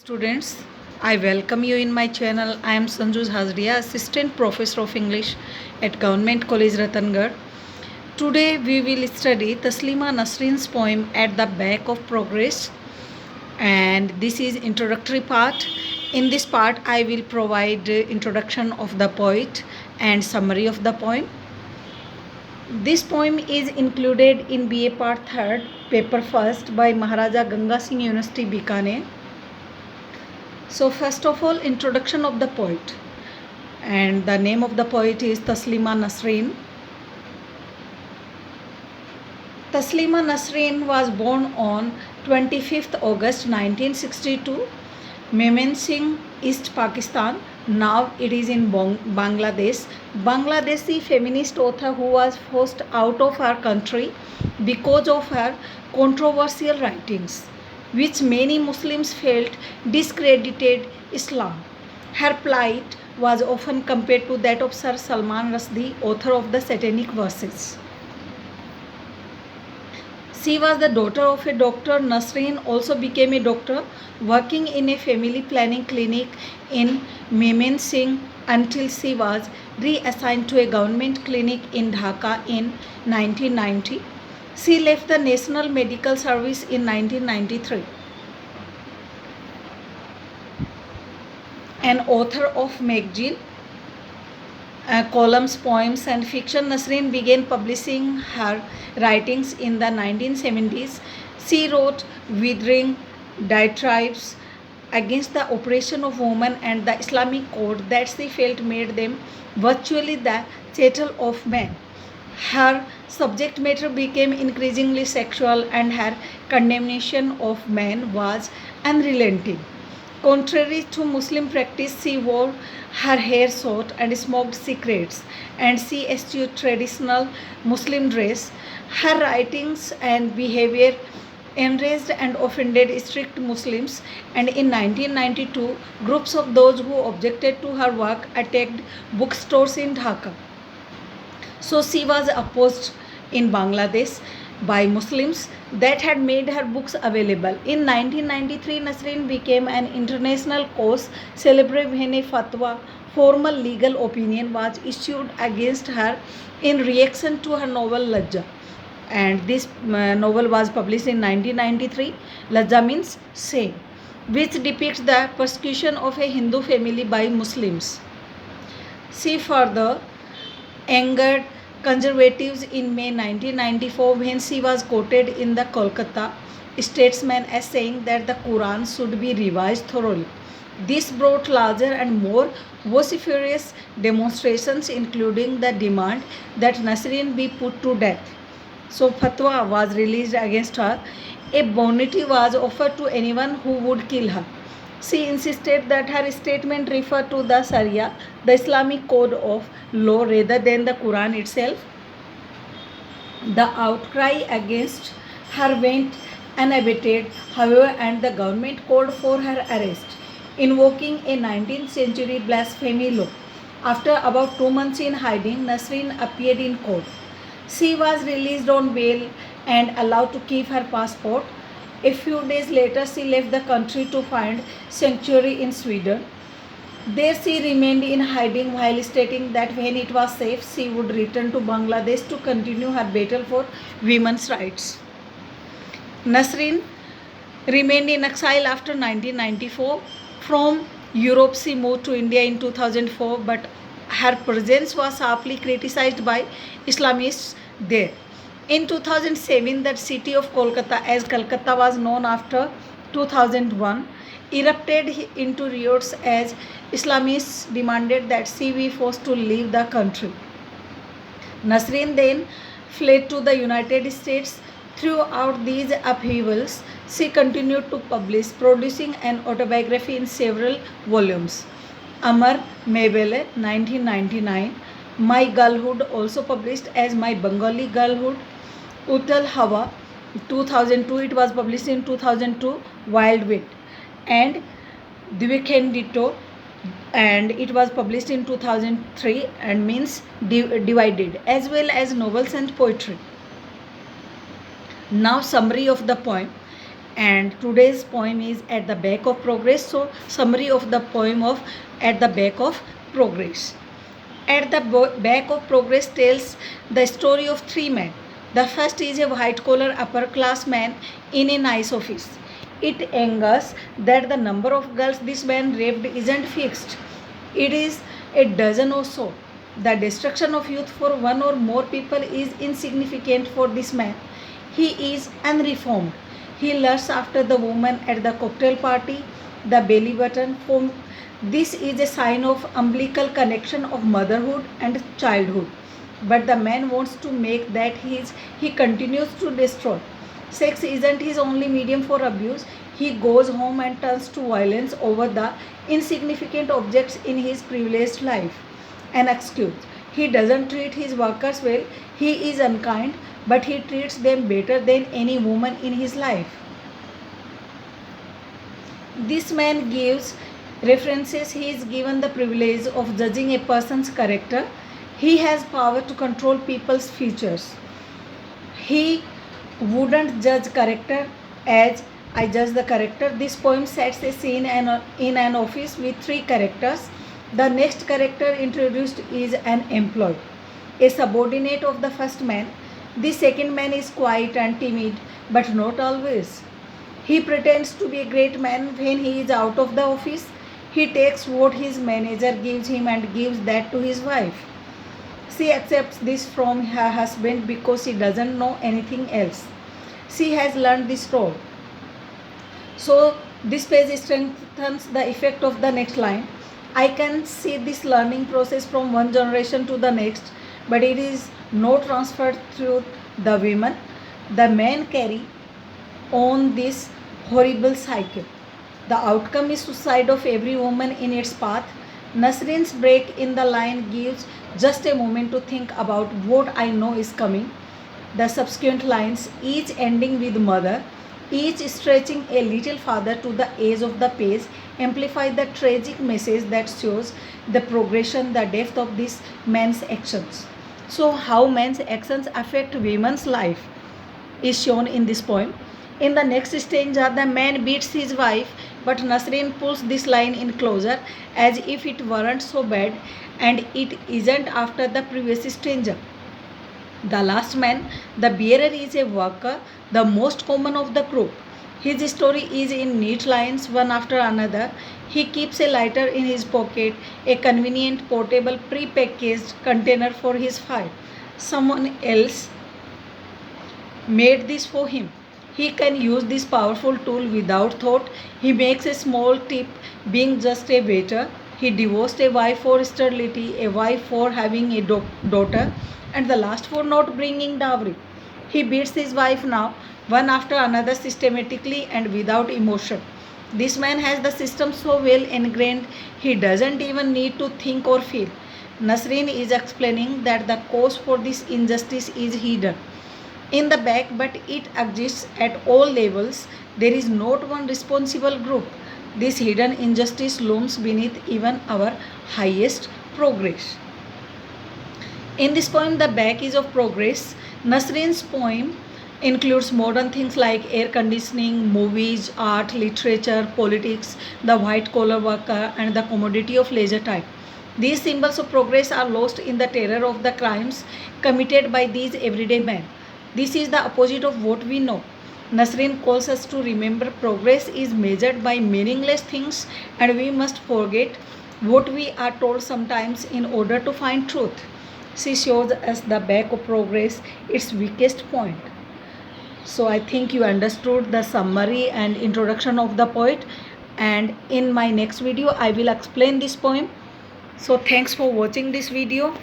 Students, I welcome you in my channel. I am Sanju Hazdia, Assistant Professor of English at Government College Ratangad. Today we will study Taslima Nasreen's poem At the Back of Progress, and this is introductory part. In this part I will provide introduction of the poet and summary of the poem. This poem is included in BA Part 3rd, Paper 1st by Maharaja Ganga Singh University, Bikaner. So first of all, introduction of the poet, and the name of the poet is Taslima Nasreen. Taslima Nasreen was born on 25th August 1962, Mymensingh, East Pakistan. Now it is in Bangladesh. Bangladeshi feminist author who was forced out of her country because of her controversial writings, which many Muslims felt discredited Islam. Her plight was often compared to that of Sir Salman Rushdie, author of the Satanic Verses. She was the daughter of a doctor. Nasreen also became a doctor, working in a family planning clinic in Mymensingh until she was reassigned to a government clinic in Dhaka in 1990. She left the National Medical Service in 1993. An author of magazine, columns, poems, and fiction, Nasreen began publishing her writings in the 1970s. She wrote withering diatribes against the oppression of women and the Islamic code that she felt made them virtually the chattel of men. Her subject matter became increasingly sexual, and her condemnation of men was unrelenting. Contrary to Muslim practice, she wore her hair short and smoked cigarettes, and she eschewed traditional Muslim dress. Her writings and behavior enraged and offended strict Muslims, and in 1992, groups of those who objected to her work attacked bookstores in Dhaka. So she was opposed in Bangladesh by Muslims that had made her books available. In 1993, Nasreen became an international cause celebre when a fatwa, formal legal opinion, was issued against her in reaction to her novel Lajja. And this novel was published in 1993. Lajja means shame, which depicts the persecution of a Hindu family by Muslims. She further angered conservatives in May 1994 when she was quoted in the Kolkata Statesman as saying that the Quran should be revised thoroughly. This brought larger and more vociferous demonstrations, including the demand that Nasreen be put to death. So fatwa was released against her. A bounty was offered to anyone who would kill her. She insisted that her statement referred to the Sharia, the Islamic code of law, rather than the Quran itself. The outcry against her went unabated, however, and the government called for her arrest, invoking a 19th century blasphemy law. After about 2 months in hiding, Nasreen appeared in court. She was released on bail and allowed to keep her passport. A few days later, she left the country to find sanctuary in Sweden. There she remained in hiding while stating that when it was safe, she would return to Bangladesh to continue her battle for women's rights. Nasreen remained in exile after 1994. From Europe, she moved to India in 2004, but her presence was sharply criticized by Islamists there. In 2007, the city of Kolkata, as Kolkata was known after 2001, erupted into riots as Islamists demanded that she be forced to leave the country. Nasreen then fled to the United States. Throughout these upheavals, she continued to publish, producing an autobiography in several volumes. Amar Mebele, 1999. My Girlhood, also published as My Bengali Girlhood. Utal Hawa, 2002, it was published in 2002, Wild Wind. And Dvikhendito, and it was published in 2003 and means divided, as well as novels and poetry. Now summary of the poem. and today's poem is At the Back of Progress. So summary of the poem of At the Back of Progress. At the Back of Progress tells the story of three men. The first is a white collar upper class man in a nice office. It angers that the number of girls this man raped isn't fixed. It is a dozen or so. The destruction of youth for one or more people is insignificant for this man. He is unreformed. He lusts after the woman at the cocktail party, the belly button. For this is a sign of umbilical connection of motherhood and childhood. But the man wants to make that he continues to destroy. Sex isn't his only medium for abuse. He goes home and turns to violence over the insignificant objects in his privileged life. An excuse. He doesn't treat his workers well. He is unkind, but he treats them better than any woman in his life. This man gives references. He is given the privilege of judging a person's character. He has power to control people's futures. He wouldn't judge character as I judge the character. This poem sets a scene in an office with three characters. The next character introduced is an employee, a subordinate of the first man. The second man is quiet and timid, but not always. He pretends to be a great man when he is out of the office. He takes what his manager gives him and gives that to his wife. She accepts this from her husband because she doesn't know anything else. She has learned this role. So this page strengthens the effect of the next line. I can see this learning process from one generation to the next, but it is not transferred through the women. The men carry on this horrible cycle. The outcome is suicide of every woman in its path. Nasrin's break in the line gives just a moment to think about what I know is coming. The subsequent lines, each ending with mother, each stretching a little farther to the edge of the page, amplify the tragic message that shows the progression, the depth of this man's actions. So, how men's actions affect women's life is shown in this poem. In the next stanza, the man beats his wife, but Nasrin pulls this line in closer as if it weren't so bad, and it isn't after the previous stanza. The last man, the bearer, is a worker, the most common of the group. His story is in neat lines, one after another. He keeps a lighter in his pocket, a convenient portable pre-packaged container for his fire. Someone else made this for him. He can use this powerful tool without thought. He makes a small tip being just a waiter. He divorced a wife for sterility, a wife for having a daughter, and the last for not bringing dowry. He beats his wife now, one after another, systematically and without emotion. This man has the system so well ingrained, he doesn't even need to think or feel. Nasrin is explaining that the cause for this injustice is hidden in the back, but it exists at all levels. There is not one responsible group. This hidden injustice looms beneath even our highest progress. In this poem, The Back is of Progress, Nasrin's poem includes modern things like air conditioning, movies, art, literature, politics, the white collar worker, and the commodity of leisure time. These symbols of progress are lost in the terror of the crimes committed by these everyday men. This is the opposite of what we know. Nasrin calls us to remember progress is measured by meaningless things, and we must forget what we are told sometimes in order to find truth. She shows us the back of progress, its weakest point. So I think you understood the summary and introduction of the poet, and in my next video I will explain this poem. So thanks for watching this video.